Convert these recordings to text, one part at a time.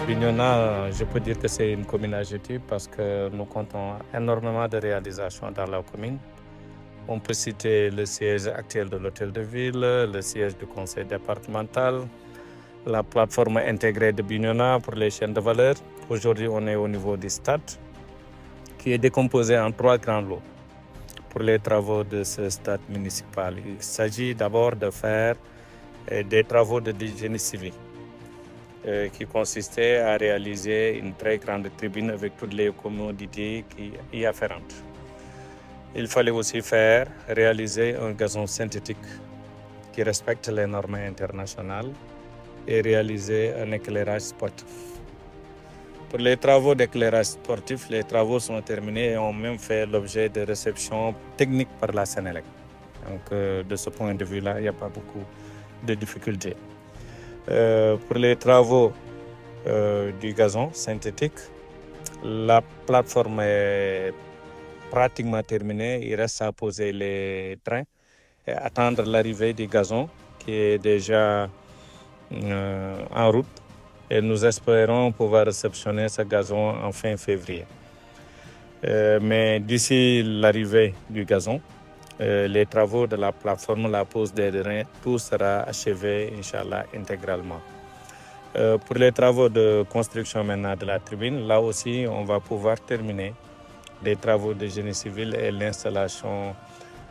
Bignona, je peux dire que c'est une commune agétique parce que nous comptons énormément de réalisations dans la commune. On peut citer le siège actuel de l'hôtel de ville, le siège du conseil départemental, la plateforme intégrée de Bignona pour les chaînes de valeur. Aujourd'hui, on est au niveau du stade qui est décomposé en 3 grands lots pour les travaux de ce stade municipal. Il s'agit d'abord de faire des travaux de génie civil qui consistait à réaliser une très grande tribune avec toutes les commodités qui y afférentes. Il fallait aussi réaliser un gazon synthétique qui respecte les normes internationales et réaliser un éclairage sportif. Pour les travaux d'éclairage sportif, les travaux sont terminés et ont même fait l'objet de réception technique par la Sénélec. Donc de ce point de vue-là, il n'y a pas beaucoup de difficultés. Pour les travaux du gazon synthétique, la plateforme est pratiquement terminée. Il reste à poser les trains et attendre l'arrivée du gazon qui est déjà en route. Et nous espérons pouvoir réceptionner ce gazon en fin février. Mais d'ici l'arrivée du gazon, les travaux de la plateforme, la pose des drains, tout sera achevé, Inch'Allah, intégralement. Pour les travaux de construction maintenant de la tribune, là aussi, on va pouvoir terminer les travaux de génie civil et l'installation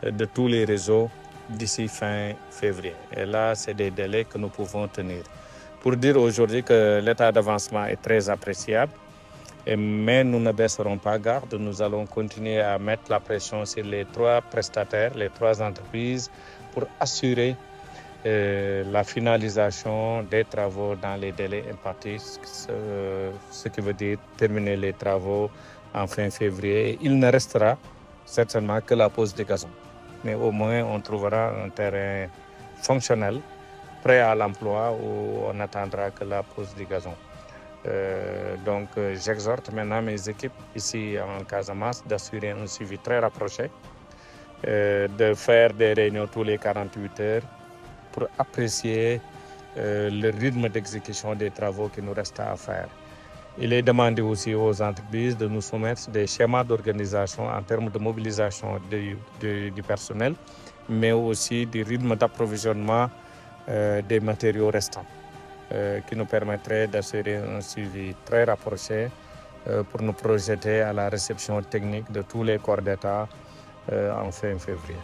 de tous les réseaux d'ici fin février. Et là, c'est des délais que nous pouvons tenir. Pour dire aujourd'hui que l'état d'avancement est très appréciable, mais nous ne baisserons pas garde. Nous allons continuer à mettre la pression sur les 3 prestataires, les 3 entreprises, pour assurer la finalisation des travaux dans les délais impartis, ce qui veut dire terminer les travaux en fin février. Il ne restera certainement que la pose des gazons. Mais au moins, on trouvera un terrain fonctionnel, prêt à l'emploi, où on attendra que la pose du gazon. Donc, j'exhorte maintenant mes équipes ici en Casamance d'assurer un suivi très rapproché, de faire des réunions tous les 48 heures pour apprécier le rythme d'exécution des travaux qui nous restent à faire. Il est demandé aussi aux entreprises de nous soumettre des schémas d'organisation en termes de mobilisation du personnel, mais aussi du rythme d'approvisionnement des matériaux restants, qui nous permettrait d'assurer un suivi très rapproché pour nous projeter à la réception technique de tous les corps d'État en fin février.